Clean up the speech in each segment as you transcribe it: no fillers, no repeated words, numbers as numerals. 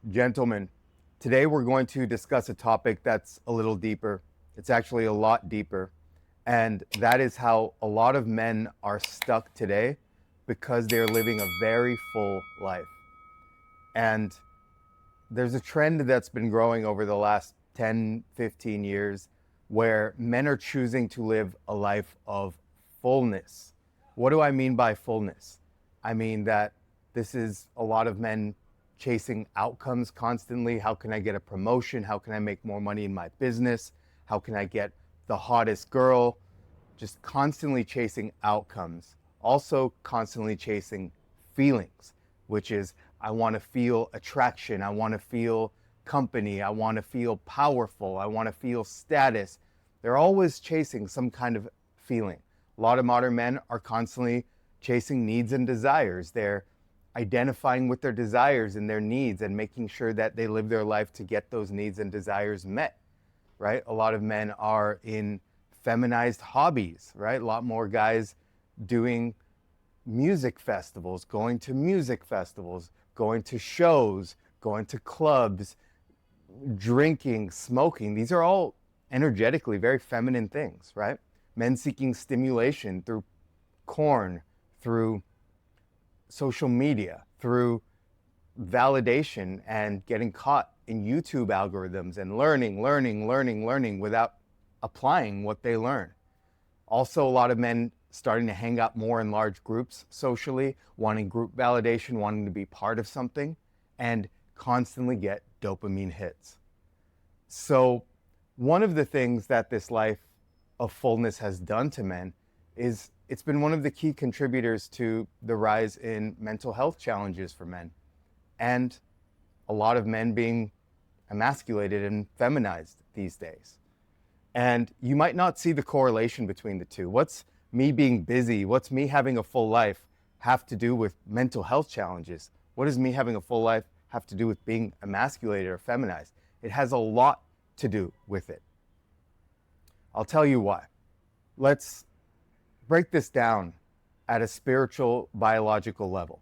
Gentlemen, today we're going to discuss a topic that's a little deeper. It's actually a lot deeper. And that is how a lot of men are stuck today because they're living a very full life. And there's a trend that's been growing over the last 10, 15 years where men are choosing to live a life of fullness. What do I mean by fullness? I mean that this is a lot of men chasing outcomes constantly. How can I get a promotion? How can I make more money in my business? How can I get the hottest girl? Just constantly chasing outcomes. Also constantly chasing feelings, which is I want to feel attraction. I want to feel company. I want to feel powerful. I want to feel status. They're always chasing some kind of feeling. A lot of modern men are constantly chasing needs and desires. They're identifying with their desires and their needs and making sure that they live their life to get those needs and desires met, right? A lot of men are in feminized hobbies, right? A lot more guys doing music festivals, going to shows, going to clubs, drinking, smoking. These are all energetically very feminine things, right? Men seeking stimulation through porn, through social media, through validation and getting caught in YouTube algorithms and learning without applying what they learn. Also, a lot of men starting to hang out more in large groups socially, wanting group validation, wanting to be part of something, and constantly get dopamine hits. So one of the things that this life of fullness has done to men is it's been one of the key contributors to the rise in mental health challenges for men, and a lot of men being emasculated and feminized these days. And you might not see the correlation between the two. What's me being busy, what's me having a full life have to do with mental health challenges? What does me having a full life have to do with being emasculated or feminized? It has a lot to do with it. I'll tell you why. Let's break this down at a spiritual, biological level.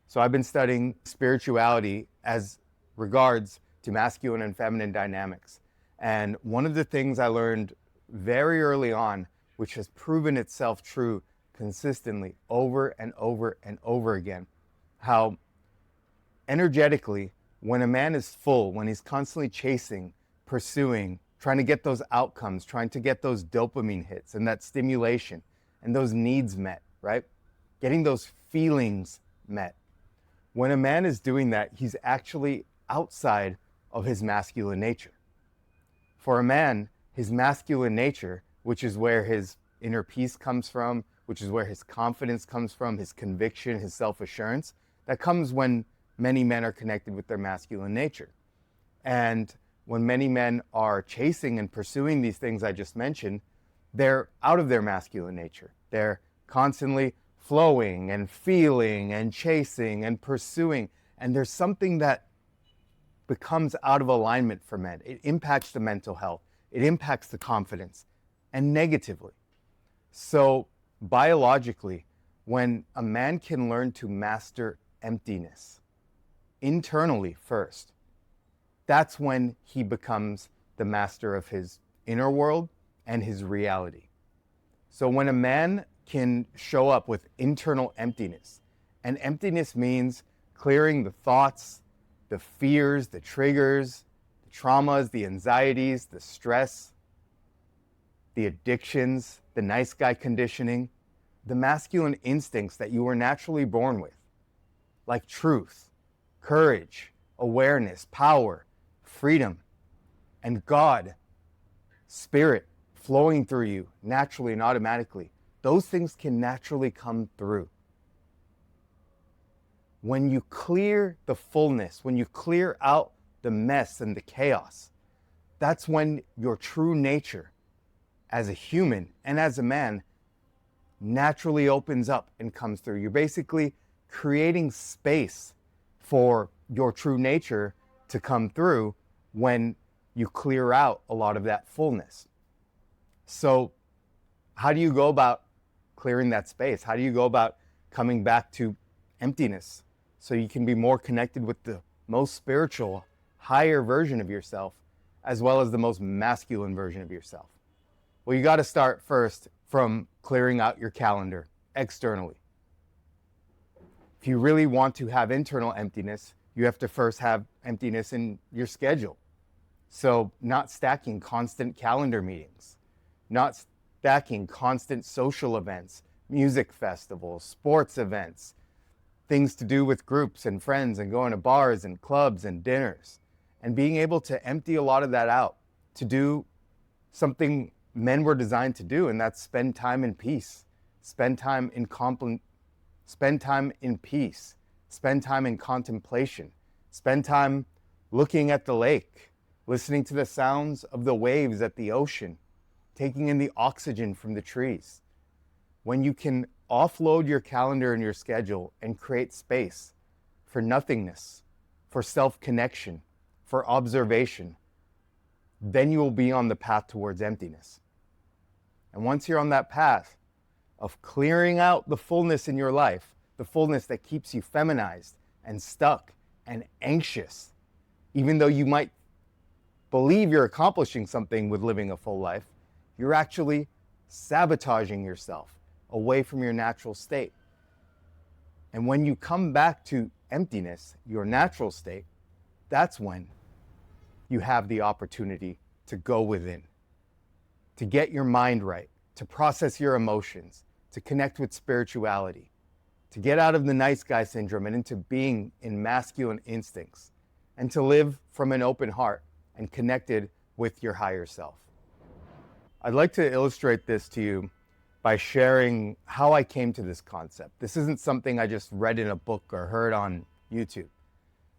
So I've been studying spirituality as regards to masculine and feminine dynamics. And one of the things I learned very early on, which has proven itself true consistently over and over and over again, how energetically, when a man is full, when he's constantly chasing, pursuing, trying to get those outcomes, trying to get those dopamine hits and that stimulation and those needs met, right? Getting those feelings met. When a man is doing that, he's actually outside of his masculine nature. For a man, his masculine nature, which is where his inner peace comes from, which is where his confidence comes from, his conviction, his self-assurance, that comes when many men are connected with their masculine nature. And when many men are chasing and pursuing these things I just mentioned, they're out of their masculine nature. They're constantly flowing and feeling and chasing and pursuing. And there's something that becomes out of alignment for men. It impacts the mental health. It impacts the confidence, and negatively. So biologically, when a man can learn to master emptiness internally first, that's when he becomes the master of his inner world and his reality. So when a man can show up with internal emptiness, and emptiness means clearing the thoughts, the fears, the triggers, the traumas, the anxieties, the stress, the addictions, the nice guy conditioning, the masculine instincts that you were naturally born with, like truth, courage, awareness, power, freedom, and God, spirit flowing through you naturally and automatically. Those things can naturally come through. When you clear the fullness, when you clear out the mess and the chaos, that's when your true nature as a human and as a man naturally opens up and comes through. You're basically creating space for your true nature to come through when you clear out a lot of that fullness. So how do you go about clearing that space? How do you go about coming back to emptiness so you can be more connected with the most spiritual, higher version of yourself, as well as the most masculine version of yourself? Well, you got to start first from clearing out your calendar externally. If you really want to have internal emptiness, you have to first have emptiness in your schedule. So not stacking constant calendar meetings, not stacking constant social events, music festivals, sports events, things to do with groups and friends and going to bars and clubs and dinners, and being able to empty a lot of that out to do something men were designed to do, and that's spend time in peace, spend time in peace, spend time in contemplation, spend time looking at the lake, listening to the sounds of the waves at the ocean, taking in the oxygen from the trees. When you can offload your calendar and your schedule and create space for nothingness, for self-connection, for observation, then you will be on the path towards emptiness. And once you're on that path of clearing out the fullness in your life, the fullness that keeps you feminized and stuck and anxious, even though you might believe you're accomplishing something with living a full life, you're actually sabotaging yourself away from your natural state. And when you come back to emptiness, your natural state, that's when you have the opportunity to go within, to get your mind right, to process your emotions, to connect with spirituality, to get out of the nice guy syndrome and into being in masculine instincts, and to live from an open heart and connected with your higher self. I'd like to illustrate this to you by sharing how I came to this concept. This isn't something I just read in a book or heard on YouTube.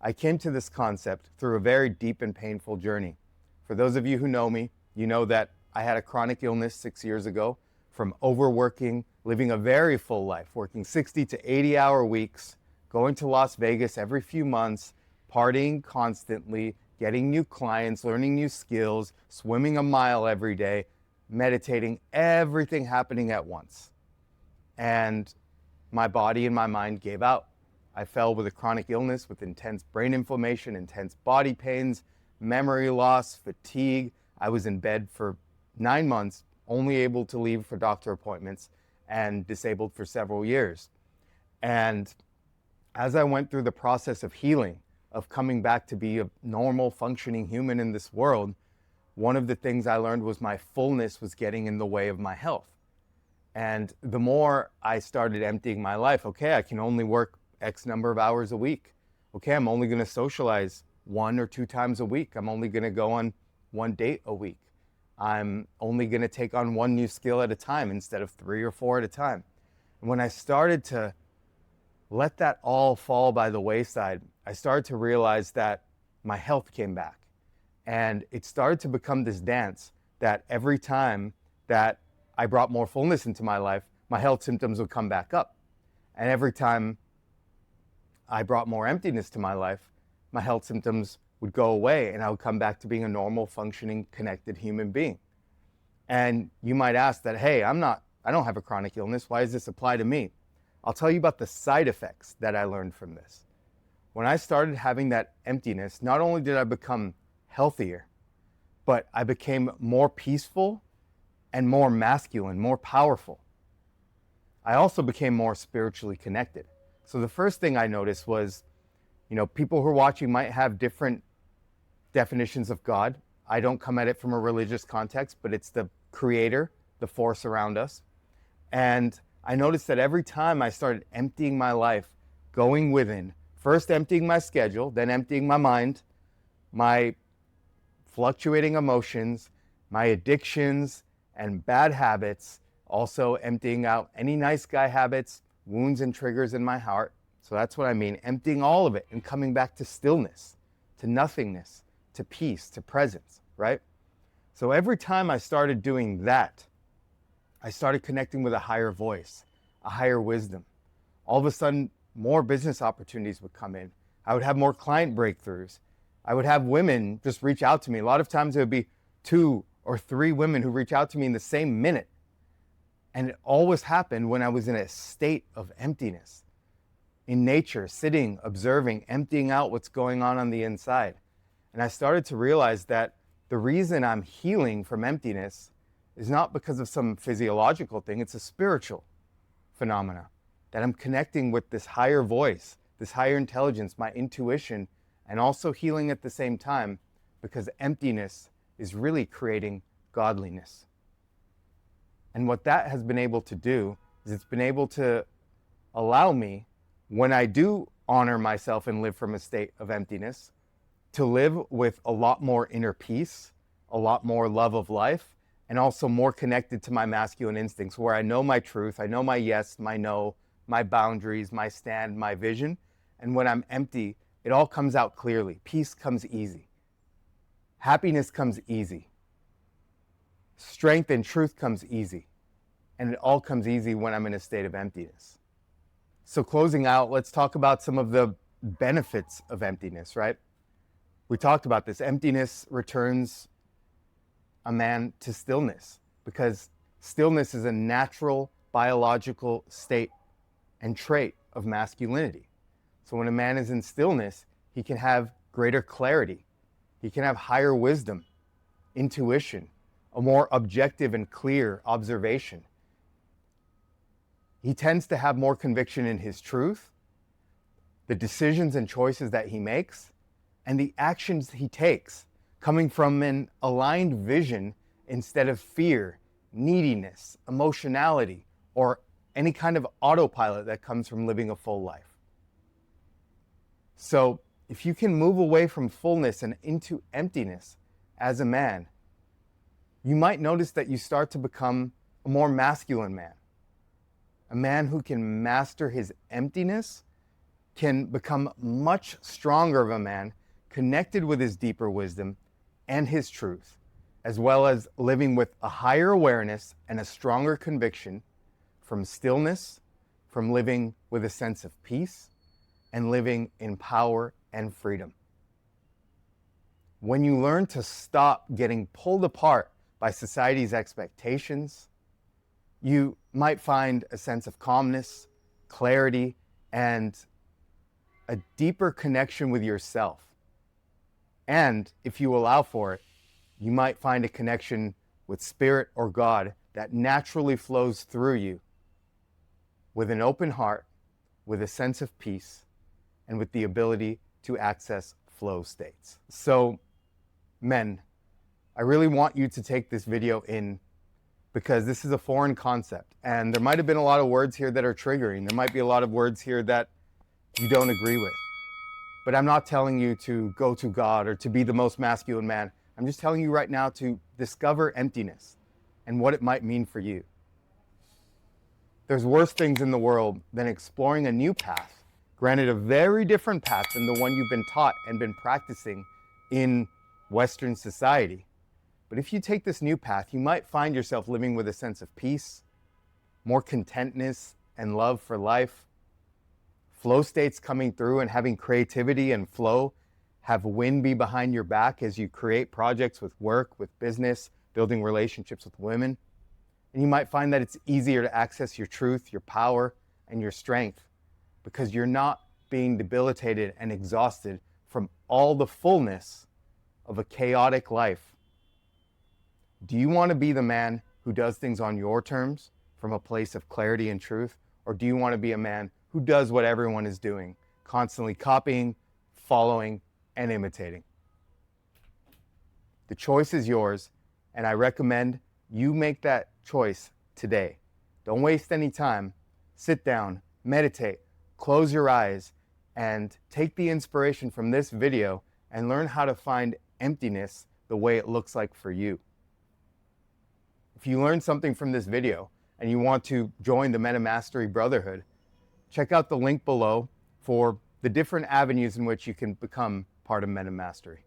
I came to this concept through a very deep and painful journey. For those of you who know me, you know that I had a chronic illness 6 years ago from overworking, living a very full life, working 60 to 80-hour weeks, going to Las Vegas every few months, partying constantly, getting new clients, learning new skills, swimming a mile every day, meditating, everything happening at once. And my body and my mind gave out. I fell with a chronic illness with intense brain inflammation, intense body pains, memory loss, fatigue. I was in bed for 9 months, only able to leave for doctor appointments, and disabled for several years. And as I went through the process of healing, of coming back to be a normal functioning human in this world, one of the things I learned was my fullness was getting in the way of my health. And the more I started emptying my life, okay, I can only work X number of hours a week. Okay, I'm only going to socialize 1 or 2 times a week. I'm only going to go on 1 date a week. I'm only going to take on 1 new skill at a time instead of 3 or 4 at a time. And when I started to let that all fall by the wayside, I started to realize that my health came back. And it started to become this dance that every time that I brought more fullness into my life, my health symptoms would come back up. And every time I brought more emptiness to my life, my health symptoms would go away and I would come back to being a normal, functioning, connected human being. And you might ask that, hey, I don't have a chronic illness. Why does this apply to me? I'll tell you about the side effects that I learned from this. When I started having that emptiness, not only did I become healthier, but I became more peaceful and more masculine, more powerful. I also became more spiritually connected. So the first thing I noticed was, people who are watching might have different definitions of God. I don't come at it from a religious context, but it's the creator, the force around us. And I noticed that every time I started emptying my life, going within, first emptying my schedule, then emptying my mind, my fluctuating emotions, my addictions and bad habits, also emptying out any nice guy habits, wounds and triggers in my heart. So that's what I mean, emptying all of it and coming back to stillness, to nothingness, to peace, to presence, right? So every time I started doing that, I started connecting with a higher voice, a higher wisdom. All of a sudden, more business opportunities would come in. I would have more client breakthroughs. I would have women just reach out to me. A lot of times it would be 2 or 3 women who reach out to me in the same minute. And it always happened when I was in a state of emptiness. in nature, sitting, observing, emptying out what's going on the inside. And I started to realize that the reason I'm healing from emptiness is not because of some physiological thing, it's a spiritual phenomena. That I'm connecting with this higher voice, this higher intelligence, my intuition, and also healing at the same time, because emptiness is really creating godliness. And what that has been able to do is it's been able to allow me, when I do honor myself and live from a state of emptiness, to live with a lot more inner peace, a lot more love of life, and also more connected to my masculine instincts, where I know my truth, I know my yes, my no, my boundaries, my stand, my vision. And when I'm empty, it all comes out clearly. Peace comes easy. Happiness comes easy. Strength and truth comes easy. And it all comes easy when I'm in a state of emptiness. So closing out, let's talk about some of the benefits of emptiness, right? We talked about this. Emptiness returns a man to stillness, because stillness is a natural biological state and trait of masculinity. So when a man is in stillness, he can have greater clarity. He can have higher wisdom, intuition, a more objective and clear observation. He tends to have more conviction in his truth, the decisions and choices that he makes, and the actions he takes, coming from an aligned vision instead of fear, neediness, emotionality, or any kind of autopilot that comes from living a full life. So if you can move away from fullness and into emptiness as a man, you might notice that you start to become a more masculine man. A man who can master his emptiness can become much stronger of a man, connected with his deeper wisdom and his truth, as well as living with a higher awareness and a stronger conviction from stillness, from living with a sense of peace, and living in power and freedom. When you learn to stop getting pulled apart by society's expectations, you might find a sense of calmness, clarity, and a deeper connection with yourself. And if you allow for it, you might find a connection with spirit or God that naturally flows through you with an open heart, with a sense of peace, and with the ability to access flow states. So, men, I really want you to take this video in, because this is a foreign concept. And there might have been a lot of words here that are triggering. There might be a lot of words here that you don't agree with. But I'm not telling you to go to God or to be the most masculine man. I'm just telling you right now to discover emptiness and what it might mean for you. There's worse things in the world than exploring a new path, granted a very different path than the one you've been taught and been practicing in Western society. But if you take this new path, you might find yourself living with a sense of peace, more contentness and love for life, flow states coming through and having creativity and flow, have wind be behind your back as you create projects with work, with business, building relationships with women. And you might find that it's easier to access your truth, your power, and your strength, because you're not being debilitated and exhausted from all the fullness of a chaotic life. Do you want to be the man who does things on your terms from a place of clarity and truth? Or do you want to be a man who does what everyone is doing, constantly copying, following, and imitating? The choice is yours, and I recommend you make that choice today. Don't waste any time. Sit down, meditate, close your eyes, and take the inspiration from this video and learn how to find emptiness the way it looks like for you. If you learned something from this video and you want to join the Meta Mastery Brotherhood, check out the link below for the different avenues in which you can become part of Meta Mastery.